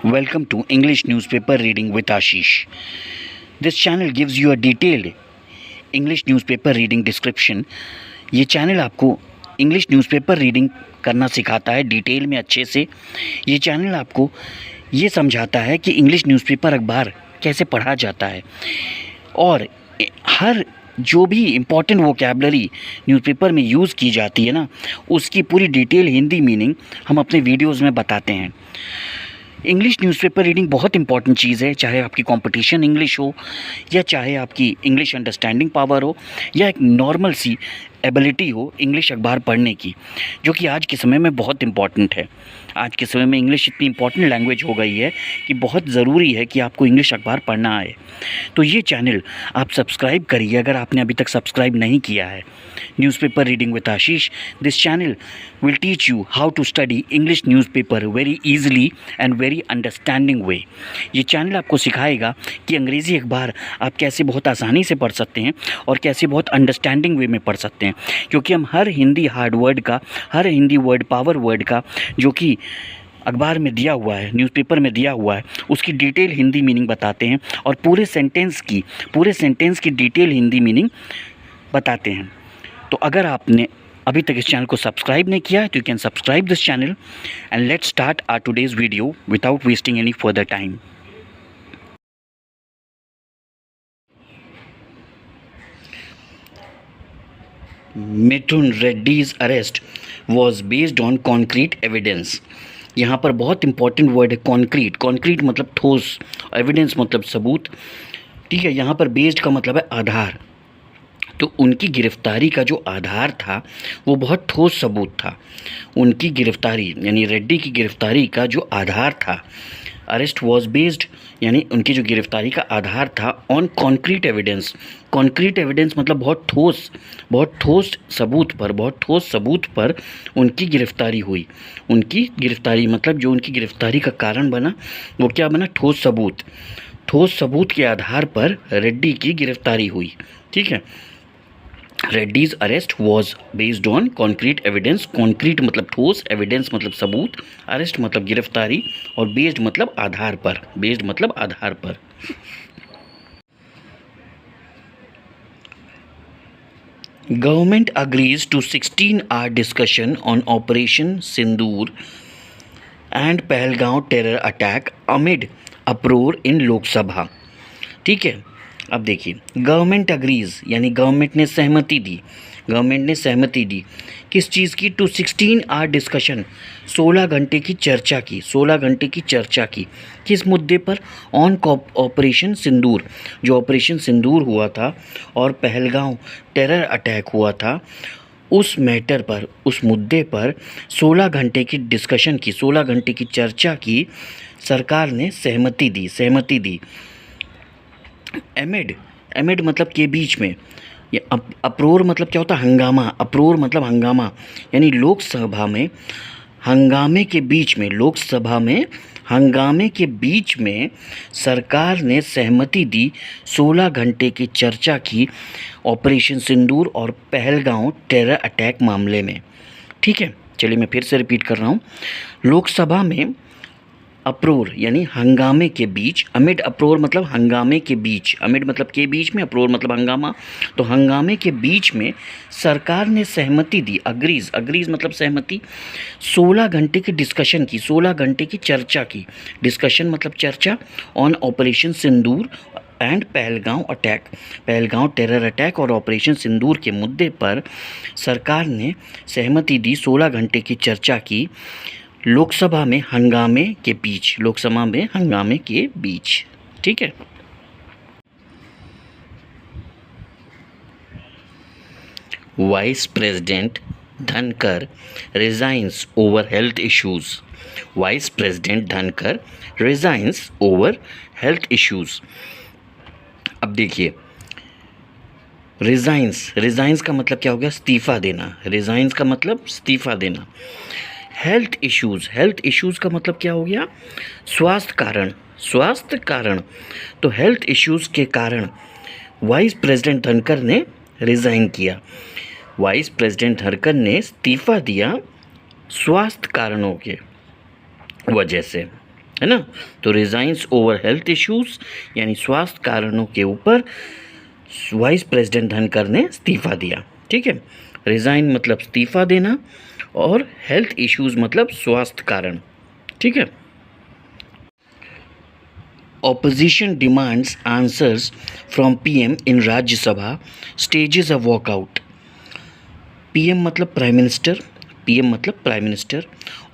Welcome to English Newspaper Reading with Ashish. This channel gives you a detailed English newspaper reading description. ये channel आपको English newspaper reading करना सिखाता है detail में अच्छे से. ये चैनल आपको ये समझाता है कि इंग्लिश न्यूज़पेपर अखबार कैसे पढ़ा जाता है और हर जो भी इम्पॉर्टेंट वोकैबलरी न्यूज़पेपर में यूज़ की जाती है ना, उसकी पूरी डिटेल हिंदी मीनिंग हम अपने वीडियोज़ में बताते हैं. इंग्लिश न्यूज़पेपर रीडिंग बहुत इंपॉर्टेंट चीज़ है, चाहे आपकी कंपटीशन इंग्लिश हो या चाहे आपकी इंग्लिश अंडरस्टैंडिंग पावर हो या एक नॉर्मल सी एबिलिटी हो इंग्लिश अखबार पढ़ने की, जो कि आज के समय में बहुत इम्पॉर्टेंट है. आज के समय में इंग्लिश इतनी इम्पॉर्टेंट लैंग्वेज हो गई है कि बहुत ज़रूरी है कि आपको इंग्लिश अखबार पढ़ना आए. तो ये चैनल आप सब्सक्राइब करिए अगर आपने अभी तक सब्सक्राइब नहीं किया है. Newspaper reading with Ashish. This channel will teach you how to study English newspaper very easily and very understanding way. ये चैनल आपको सिखाएगा कि अंग्रेज़ी अखबार आप कैसे बहुत आसानी से पढ़ सकते हैं और कैसे बहुत अंडरस्टैंडिंग वे में पढ़ सकते हैं, क्योंकि हम हर हिंदी हार्ड वर्ड का, हर हिंदी वर्ड पावर वर्ड का जो कि अखबार में दिया हुआ है, न्यूज़पेपर में दिया हुआ है, उसकी डिटेल हिंदी मीनिंग बताते हैं और पूरे सेंटेंस की डिटेल हिंदी मीनिंग बताते हैं. तो अगर आपने अभी तक इस चैनल को सब्सक्राइब नहीं किया है तो you can subscribe this channel and let's start our today's video without wasting any further time. Mithun Reddy's arrest was based on concrete evidence. यहाँ पर बहुत इंपॉर्टेंट वर्ड है कॉन्क्रीट. कॉन्क्रीट मतलब ठोस, एविडेंस मतलब सबूत. ठीक है, यहाँ पर बेस्ड का मतलब है आधार. तो उनकी गिरफ्तारी का जो आधार था वो बहुत ठोस सबूत था. उनकी गिरफ्तारी यानी रेड्डी की गिरफ्तारी का जो आधार था, अरेस्ट वॉज बेस्ड यानी उनकी जो गिरफ्तारी का आधार था on concrete evidence. Concrete evidence मतलब बहुत ठोस सबूत पर उनकी गिरफ्तारी हुई. उनकी गिरफ्तारी मतलब जो उनकी गिरफ्तारी का कारण बना वो क्या बना? ठोस सबूत के आधार पर रेड्डी की गिरफ्तारी हुई. ठीक है, Reddy's arrest was based on concrete evidence. Concrete मतलब ठोस, एविडेंस मतलब सबूत, अरेस्ट मतलब गिरफ्तारी और बेस्ड मतलब आधार पर. Government agrees to 16-hour discussion on operation Sindoor and Pahalgam terror attack amid uproar in Lok Sabha. ठीक है, अब देखिए, गवर्नमेंट अग्रीज यानी गवर्नमेंट ने सहमति दी किस चीज़ की? टू 16-hour डिस्कशन, 16 घंटे की चर्चा की. किस मुद्दे पर? ऑन ऑपरेशन सिंदूर, जो ऑपरेशन सिंदूर हुआ था और पहलगांव टेरर अटैक हुआ था, उस मैटर पर, उस मुद्दे पर 16 घंटे की डिस्कशन की, 16 घंटे की चर्चा की सरकार ने सहमति दी. एमिड मतलब के बीच में. ये अप्रोर मतलब क्या होता है? हंगामा. अप्रोर मतलब हंगामा यानी लोकसभा में हंगामे के बीच में सरकार ने सहमति दी 16 घंटे की चर्चा की ऑपरेशन सिंदूर और पहलगांव टेरर अटैक मामले में. ठीक है, चलिए मैं फिर से रिपीट कर रहा हूँ. लोकसभा में अप्रोर यानी हंगामे के बीच, अमिड अप्रोर मतलब हंगामे के बीच, अमिड मतलब के बीच में, अप्रोर मतलब हंगामा. तो हंगामे के बीच में सरकार ने सहमति दी, अग्रीज मतलब सहमति, 16 घंटे की डिस्कशन की, 16 घंटे की चर्चा की. डिस्कशन मतलब चर्चा on operation Sindoor and Pahalgam terror attack और ऑपरेशन सिंदूर के मुद्दे पर सरकार ने सहमति दी 16 घंटे की चर्चा की लोकसभा में हंगामे के बीच. ठीक है, वाइस प्रेसिडेंट धनकर रिजाइंस ओवर हेल्थ इश्यूज. अब देखिए, रिजाइंस का मतलब क्या हो गया? इस्तीफा देना. हेल्थ इश्यूज़ का मतलब क्या हो गया? स्वास्थ्य कारण. तो हेल्थ इश्यूज़ के कारण वाइस प्रेसिडेंट धनकर ने रिज़ाइन किया. वाइस प्रेसिडेंट धनकर ने इस्तीफा दिया स्वास्थ्य कारणों के वजह से. है ना। तो रिजाइंस ओवर हेल्थ इश्यूज यानी स्वास्थ्य कारणों के ऊपर वाइस प्रेसिडेंट धनखड़ ने इस्तीफा दिया। ठीक है, रिजाइन मतलब इस्तीफा देना और हेल्थ इश्यूज मतलब स्वास्थ्य कारण। ठीक है। Opposition demands answers from PM in Rajya Sabha, stages a walkout. PM मतलब प्राइम मिनिस्टर, पीएम मतलब प्राइम मिनिस्टर,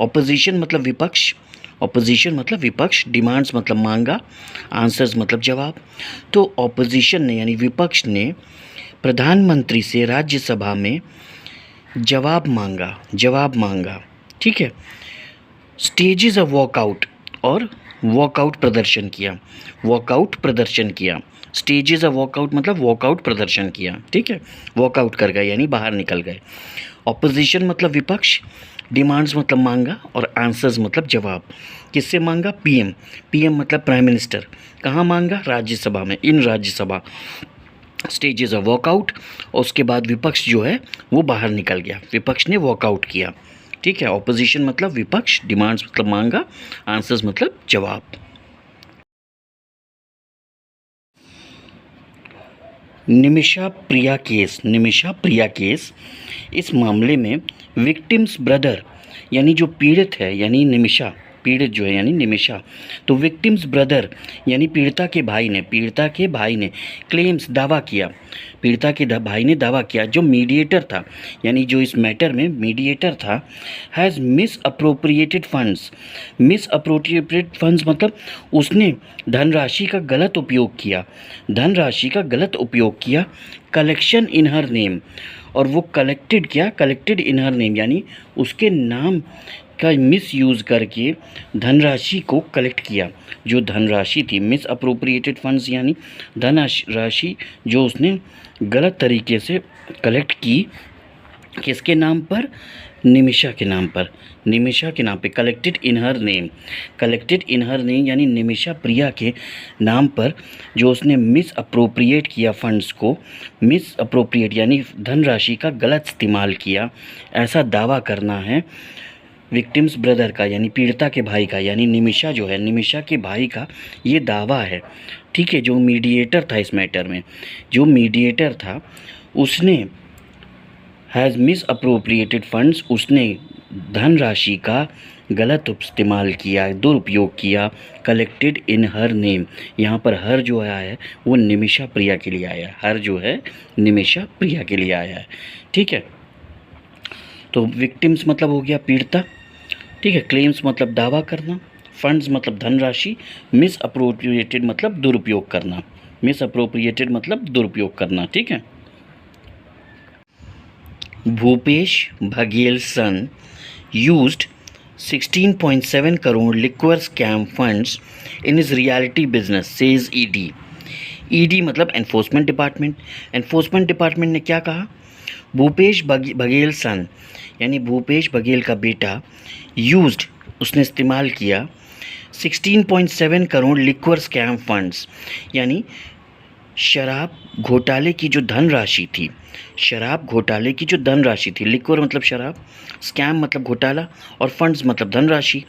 ऑपोजिशन मतलब विपक्ष, ऑपोजिशन मतलब विपक्ष, डिमांड्स मतलब मांगा, आंसर्स मतलब जवाब। तो ऑपोजिशन ने यानी विपक्ष ने प्रधानमंत्री से राज्यसभा में जवाब मांगा। ठीक है। स्टेजेस ऑफ वॉकआउट और वॉकआउट प्रदर्शन किया, स्टेजेस ऑफ वॉकआउट मतलब वॉकआउट प्रदर्शन किया। ठीक है, वॉकआउट कर गए यानी बाहर निकल गए। ऑपोजिशन मतलब विपक्ष, डिमांड्स मतलब मांगा और आंसर्स मतलब जवाब। किससे मांगा? पीएम मतलब प्राइम मिनिस्टर। कहाँ मांगा? राज्यसभा में, इन राज्यसभा। स्टेजेस ऑफ वॉकआउट और उसके बाद विपक्ष जो है वो बाहर निकल गया, विपक्ष ने वॉकआउट किया। ठीक है, ऑपोजिशन मतलब विपक्ष, डिमांड्स मतलब मांगा, आंसर्स मतलब जवाब। निमिषा प्रिया केस, इस मामले में विक्टिम्स ब्रदर यानी जो पीड़ित है यानी निमिषा, पीड़ित जो है यानी निमिषा, तो विक्टिम्स ब्रदर यानी पीड़िता के भाई ने क्लेम्स दावा किया, पीड़िता के भाई ने दावा किया, जो मीडिएटर था यानी जो इस मैटर में मीडिएटर था, हैज़ मिस अप्रोप्रिएटेड फंड्स मतलब उसने धनराशि का गलत उपयोग किया, कलेक्शन इन हर नेम, और वो कलेक्टेड इन हर नेम यानी उसके नाम का मिस यूज़ करके धनराशि को कलेक्ट किया। जो धनराशि थी, मिस अप्रोप्रिएटेड फंड्स यानी धनराशि जो उसने गलत तरीके से कलेक्ट की, किसके नाम पर? निमिषा के नाम पे। कलेक्टेड इन हर नेम यानी निमिषा प्रिया के नाम पर जो उसने मिस अप्रोप्रिएट किया फंड्स को, मिस अप्रोप्रिएट यानी धनराशि का गलत इस्तेमाल किया, ऐसा दावा करना है विक्टिम्स ब्रदर का यानी पीड़िता के भाई का, यानी निमिषा जो है, निमिषा के भाई का ये दावा है। ठीक है, जो मीडिएटर था इस मैटर में, जो मीडिएटर था उसने हैज़ मिस अप्रोप्रिएटेड फंड्स, उसने धनराशि का गलत इस्तेमाल किया, दुरुपयोग किया, कलेक्टेड इन हर नेम, यहाँ पर हर जो आया है वो निमिषा प्रिया के लिए आया है, हर जो है निमिषा प्रिया के लिए आया है। ठीक है, तो विक्टिम्स मतलब हो गया पीड़िता। ठीक है, क्लेम्स मतलब दावा करना, फंड्स मतलब धनराशि, मिस अप्रोप्रिएटेड मतलब दुरुपयोग करना। ठीक है। भूपेश बघेल सन used 16.7 crore liquor scam funds in his reality business, says ED। ED मतलब एनफोर्समेंट डिपार्टमेंट ने क्या कहा? भूपेश बघेल सन यानी भूपेश बघेल का बेटा यूज्ड उसने इस्तेमाल किया 16.7 करोड़ लिक्वर स्कैम फंड्स यानी शराब घोटाले की जो धनराशि थी, लिक्वर मतलब शराब, स्कैम मतलब घोटाला और फंड्स मतलब धनराशि।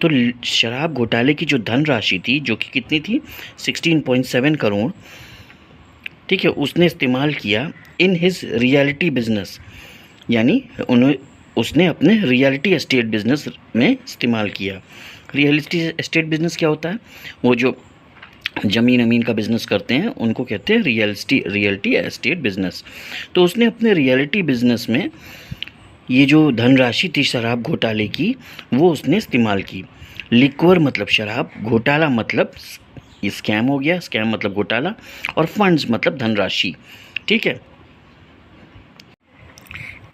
तो शराब घोटाले की जो धनराशि थी जो कि कितनी थी? 16.7 करोड़। ठीक है, उसने इस्तेमाल किया इन हिज रियलिटी बिजनेस यानी उसने अपने रियलिटी एस्टेट बिजनेस में इस्तेमाल किया। रियलिटी एस्टेट बिजनेस क्या होता है? वो जो ज़मीन का बिज़नेस करते हैं उनको कहते हैं रियलिटी एस्टेट बिज़नेस। तो उसने अपने रियलिटी बिज़नेस में ये जो धनराशि थी शराब घोटाले की वो उसने इस्तेमाल की। लिक्वर मतलब शराब, घोटाला मतलब ये स्कैम हो गया, स्कैम मतलब घोटाला, और फंड्स मतलब धनराशि। ठीक है।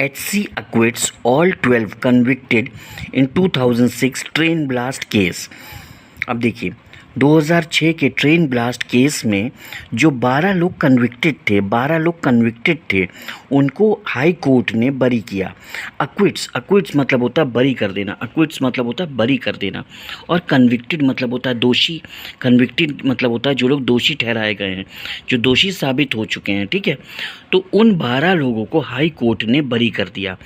HC acquits all 12 convicted in 2006 train blast case. अब देखिए 2006 के ट्रेन ब्लास्ट केस में जो 12 लोग कन्विक्टेड थे उनको हाई कोर्ट ने बरी किया। अक्विट्स मतलब होता है बरी कर देना, और कन्विक्टेड मतलब होता है दोषी, कन्विक्टेड मतलब होता है जो लोग दोषी ठहराए गए हैं, जो दोषी साबित हो चुके हैं। ठीक है, तो उन 12 लोगों को हाई कोर्ट ने बरी कर दिया,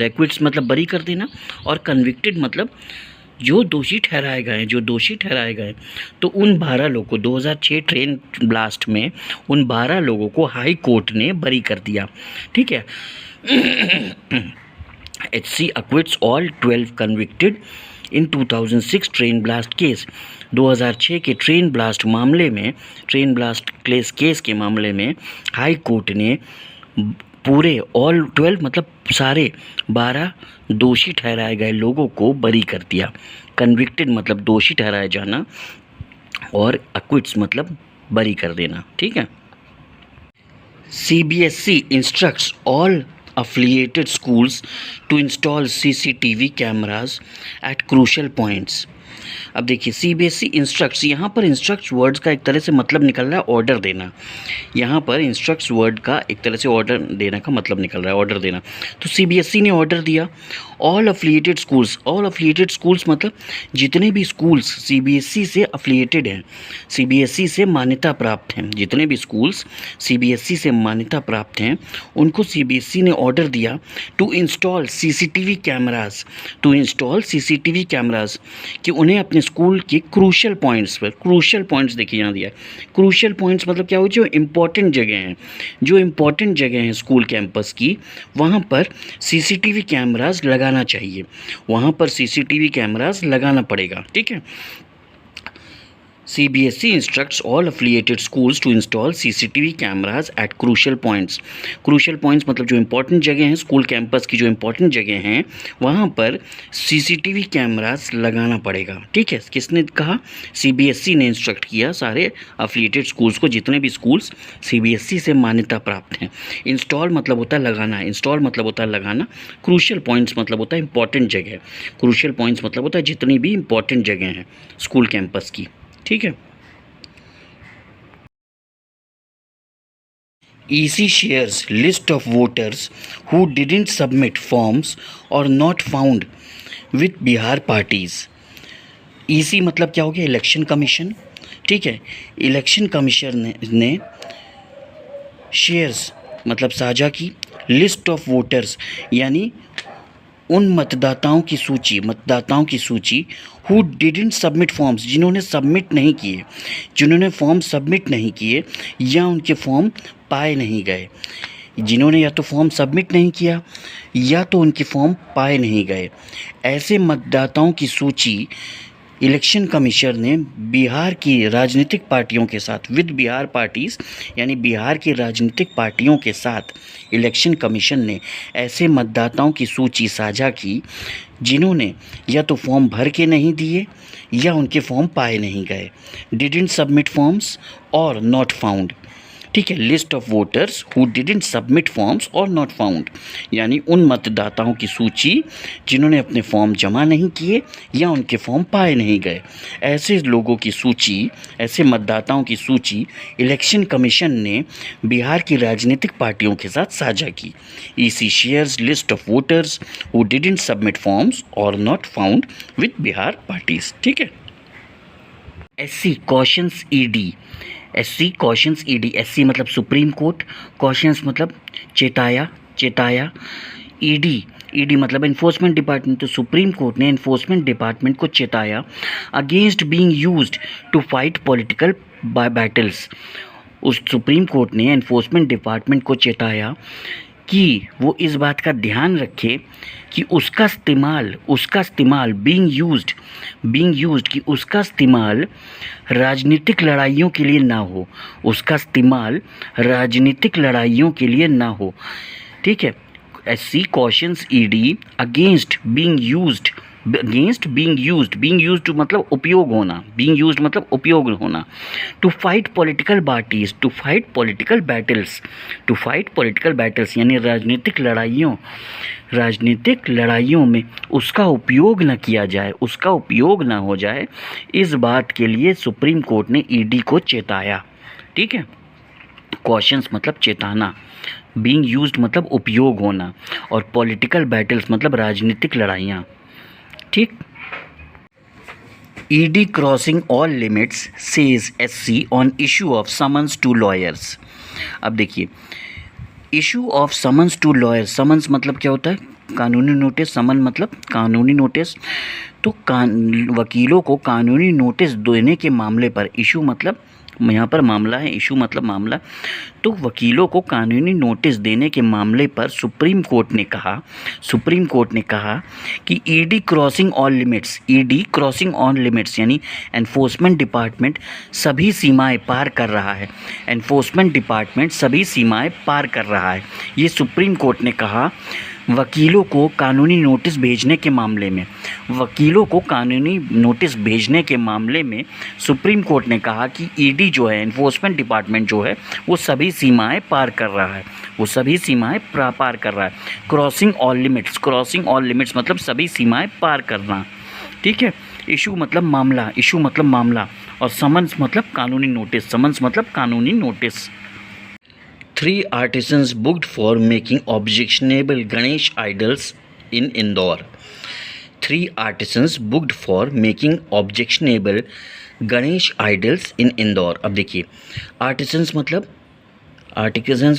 एक्विट्स मतलब बरी कर देना और कन्विक्टेड मतलब जो दोषी ठहराए गए तो उन 12 लोगों को 2006 ट्रेन ब्लास्ट में उन 12 लोगों को हाई कोर्ट ने बरी कर दिया। ठीक है। HC acquits all 12 convicted इन 2006 ट्रेन ब्लास्ट केस। 2006 के ट्रेन ब्लास्ट केस के मामले में हाई कोर्ट ने पूरे ऑल 12 मतलब सारे 12 दोषी ठहराए गए लोगों को बरी कर दिया। कन्विक्टेड मतलब दोषी ठहराया जाना और अक्विट्स मतलब बरी कर देना। ठीक है। CBSE instructs all affiliated schools to install CCTV cameras at crucial points। अब देखिए CBSE इंस्ट्रक्ट्स, यहाँ पर इंस्ट्रक्ट्स वर्ड्स का एक तरह से मतलब निकल रहा है ऑर्डर देना। यहाँ पर इंस्ट्रक्ट्स वर्ड का एक तरह से ऑर्डर देना का मतलब निकल रहा है ऑर्डर देना। तो CBSE ने ऑर्डर दिया ऑल अफिलिएटेड स्कूल्स मतलब जितने भी स्कूल्स CBSE से अफिलिएटेड हैं, CBSE से मान्यता प्राप्त हैं, जितने भी स्कूल्स CBSE से मान्यता प्राप्त हैं उनको CBSE ने ऑर्डर दिया टू इंस्टॉल CCTV कैमरास कि उन्हें अपने स्कूल के क्रूशल पॉइंट्स देखिए यहाँ दिया है। क्रूशल पॉइंट्स मतलब क्या हो, जो इम्पॉर्टेंट जगह हैं स्कूल कैंपस की, वहाँ पर CCTV कैमरास लगाना चाहिए, वहाँ पर CCTV कैमरास लगाना पड़ेगा। ठीक है। CBSE instructs all affiliated schools to install CCTV cameras at crucial points। Crucial points मतलब जो इम्पोर्टेंट जगह हैं, स्कूल कैंपस की जो इम्पोर्टेंट जगह हैं वहाँ पर CCTV कैमरास लगाना पड़ेगा। ठीक है। किसने कहा? CBSE ने इंस्ट्रक्ट किया सारे अफिलिएटेड स्कूल्स को, जितने भी स्कूल्स CBSE से मान्यता प्राप्त हैं। इंस्टॉल मतलब होता है लगाना, क्रूशल पॉइंट्स मतलब होता है इंपॉर्टेंट जगह, क्रूशल पॉइंट्स मतलब होता है जितनी भी इंपॉर्टेंट जगह हैं स्कूल कैंपस की। ठीक है। EC shares list of voters who didn't submit forms or not found with Bihar parties. EC मतलब क्या हो गया? Election commission. ठीक है। इलेक्शन कमीशन ने शेयर्स मतलब साझा की, लिस्ट ऑफ वोटर्स यानी उन मतदाताओं की सूची हु डिडंट सबमिट फॉर्म्स, जिन्होंने फॉर्म सबमिट नहीं किए या उनके फॉर्म पाए नहीं गए, जिन्होंने या तो फॉर्म सबमिट नहीं किया या तो उनके फॉर्म पाए नहीं गए, ऐसे मतदाताओं की सूची इलेक्शन कमीशन ने बिहार की राजनीतिक पार्टियों के साथ विद बिहार पार्टीज़ यानी बिहार की राजनीतिक पार्टियों के साथ इलेक्शन कमीशन ने ऐसे मतदाताओं की सूची साझा की जिन्होंने या तो फॉर्म भर के नहीं दिए या उनके फॉर्म पाए नहीं गए। Didn't submit forms or not found. ठीक है। List of voters who didn't submit forms or not found यानी उन मतदाताओं की सूची जिन्होंने अपने फॉर्म जमा नहीं किए या उनके फॉर्म पाए नहीं गए, ऐसे लोगों की सूची, ऐसे मतदाताओं की सूची इलेक्शन कमीशन ने बिहार की राजनीतिक पार्टियों के साथ साझा की। EC shares list of voters who didn't submit forms or not found with Bihar parties. ठीक है। SC cautions ED, SC cautions ED, SC मतलब सुप्रीम कोर्ट, कॉशंस मतलब चेताया, ED मतलब एनफोर्समेंट डिपार्टमेंट। तो सुप्रीम कोर्ट ने एनफोर्समेंट डिपार्टमेंट को चेताया against being used to fight political battles. उस सुप्रीम कोर्ट ने एनफोर्समेंट डिपार्टमेंट को चेताया कि वो इस बात का ध्यान रखे कि उसका इस्तेमाल बीइंग यूज्ड कि उसका इस्तेमाल राजनीतिक लड़ाइयों के लिए ना हो, ठीक है। SC cautions ED against being used मतलब उपयोग होना, टू फाइट पॉलिटिकल बैटल्स यानी राजनीतिक लड़ाइयों में उसका उपयोग ना हो जाए, इस बात के लिए सुप्रीम कोर्ट ने ED को चेताया। ठीक है। कॉशंस मतलब चेताना, बीइंग यूज्ड मतलब उपयोग होना और पॉलिटिकल बैटल्स मतलब राजनीतिक लड़ाइयाँ। ठीक। ED crossing all limits says SC on issue of summons to lawyers. अब देखिए, issue of summons to lawyers, summons मतलब क्या होता है? कानूनी नोटिस, समन मतलब कानूनी नोटिस। तो वकीलों को कानूनी नोटिस देने के मामले पर, इशू मतलब यहाँ पर मामला है, इशू मतलब मामला। तो वकीलों को कानूनी नोटिस देने के मामले पर सुप्रीम कोर्ट ने कहा कि ईडी क्रॉसिंग ऑल लिमिट्स यानी एनफोर्समेंट डिपार्टमेंट सभी सीमाएं पार कर रहा है। ये सुप्रीम कोर्ट ने कहा वकीलों को कानूनी नोटिस भेजने के मामले में सुप्रीम कोर्ट ने कहा कि ईडी जो है, एनफोर्समेंट डिपार्टमेंट जो है, वो सभी सीमाएं पार कर रहा है। क्रॉसिंग ऑल लिमिट्स मतलब सभी सीमाएं पार करना। ठीक है। इशू मतलब मामला, और समन्स मतलब कानूनी notice. 3 artisans booked for making objectionable Ganesh idols in Indore. 3 artisans booked for making objectionable Ganesh idols in Indore. अब देखिए, आर्टिसंस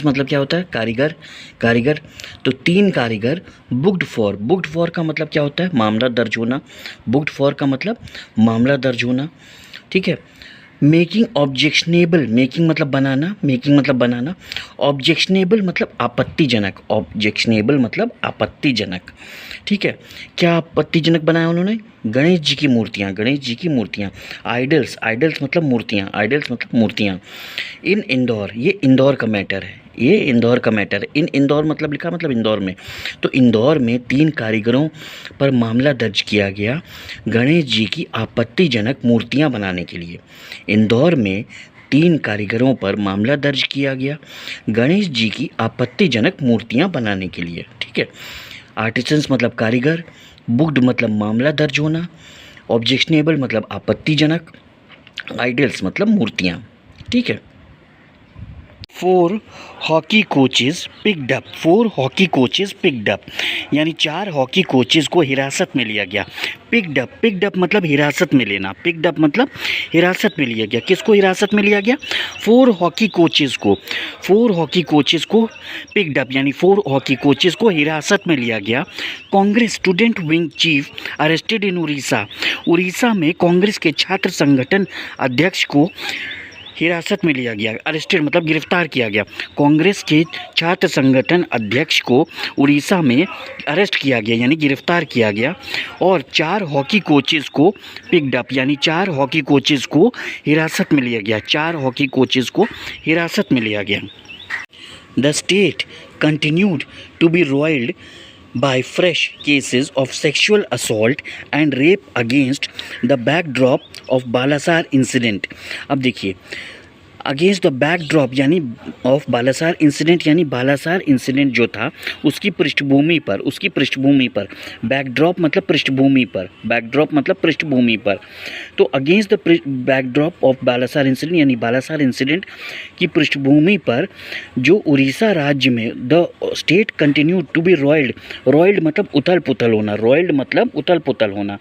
मतलब क्या होता है? कारीगर। तो 3 कारीगर बुक्ड फॉर का मतलब क्या होता है? मामला दर्ज होना। बुक्ड फॉर का मतलब मामला दर्ज होना। ठीक है। मेकिंग मतलब बनाना। ऑब्जेक्शनेबल मतलब आपत्तिजनक। ठीक है। क्या आपत्तिजनक बनाया उन्होंने? गणेश जी की मूर्तियाँ। आइडल्स मतलब मूर्तियाँ। इन इंदौर, ये इंदौर का मैटर है। इन इंदौर मतलब लिखा मतलब इंदौर में। तो इंदौर में 3 कारीगरों पर मामला दर्ज किया गया गणेश जी की आपत्तिजनक मूर्तियां बनाने के लिए। इंदौर में 3 कारीगरों पर मामला दर्ज किया गया गणेश जी की आपत्तिजनक मूर्तियां बनाने के लिए। ठीक है। आर्टिसंस मतलब कारीगर, बुक्ड मतलब मामला दर्ज होना, ऑब्जेक्शनेबल मतलब आपत्तिजनक, आइडल्स मतलब मूर्तियां। ठीक है। 4 हॉकी कोचेज पिक्ड अप, यानी 4 हॉकी कोचेज को हिरासत में लिया गया। पिक्ड अप मतलब हिरासत में लेना। किसको हिरासत में लिया गया? 4 हॉकी कोचेज को पिक्ड अप, यानी 4 हॉकी कोचेज को हिरासत में लिया गया। Congress student wing chief arrested in Orissa में कांग्रेस के छात्र संगठन अध्यक्ष को हिरासत में लिया गया। अरेस्टेड मतलब गिरफ्तार किया गया। कांग्रेस के छात्र संगठन अध्यक्ष को उड़ीसा में अरेस्ट किया गया, यानी गिरफ्तार किया गया। और 4 हॉकी कोचेज़ को पिक्ड अप, यानी 4 हॉकी कोचेज़ को हिरासत में लिया गया। The state continued to be roiled by fresh cases of sexual assault and rape against the backdrop of Balasar incident. अब देखिए, अगेंस्ट द बैकड्रॉप यानी ऑफ बालासार इंसिडेंट, यानी बालासार इंसिडेंट जो था उसकी पृष्ठभूमि पर बैकड्रॉप मतलब पृष्ठभूमि पर। तो against the backdrop of Balasore incident, यानी बालासार इंसिडेंट की पृष्ठभूमि पर जो उड़ीसा राज्य में the state continue to be रॉयल्ड मतलब उथल पुथल होना।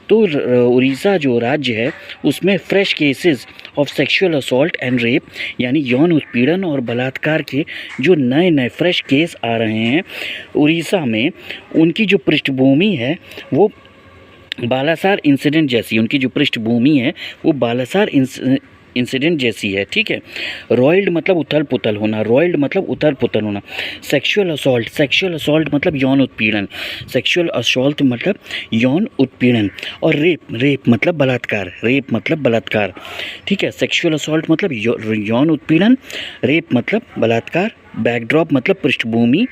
तो उड़ीसा जो राज्य है उसमें fresh cases of sexual assault and rape, यानी यौन उत्पीड़न और बलात्कार के जो नए फ्रेश केस आ रहे हैं उड़ीसा में, उनकी जो पृष्ठभूमि है वो बालासार इंसिडेंट जैसी है। ठीक है। रॉयल्ड मतलब उथल पुथल होना। सेक्सुअल असॉल्ट मतलब यौन उत्पीड़न। और रेप मतलब बलात्कार। ठीक है। सेक्सुअल असॉल्ट मतलब यौन उत्पीड़न, रेप मतलब बलात्कार, बैकड्रॉप मतलब पृष्ठभूमि।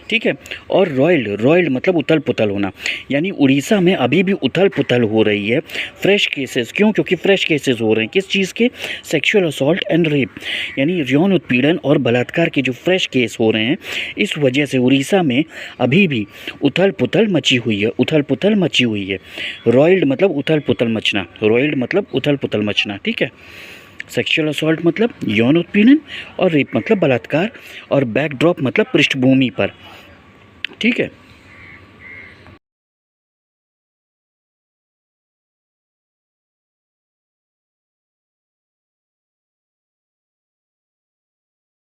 ठीक है। और रॉयल्ड मतलब उथल पुथल होना, यानी उड़ीसा में अभी भी उथल पुथल हो रही है। फ्रेश केसेस, क्योंकि फ्रेश केसेस हो रहे हैं किस चीज़ के? सेक्सुअल असॉल्ट एंड रेप, यानी यौन उत्पीड़न और बलात्कार के जो फ्रेश केस हो रहे हैं, इस वजह से उड़ीसा में अभी भी उथल पुथल मची हुई है। रॉयल्ड मतलब उथल पुथल मचना। ठीक है। सेक्सुअल असॉल्ट मतलब यौन उत्पीड़न और रेप मतलब बलात्कार, और बैकड्रॉप मतलब पृष्ठभूमि पर। ठीक है।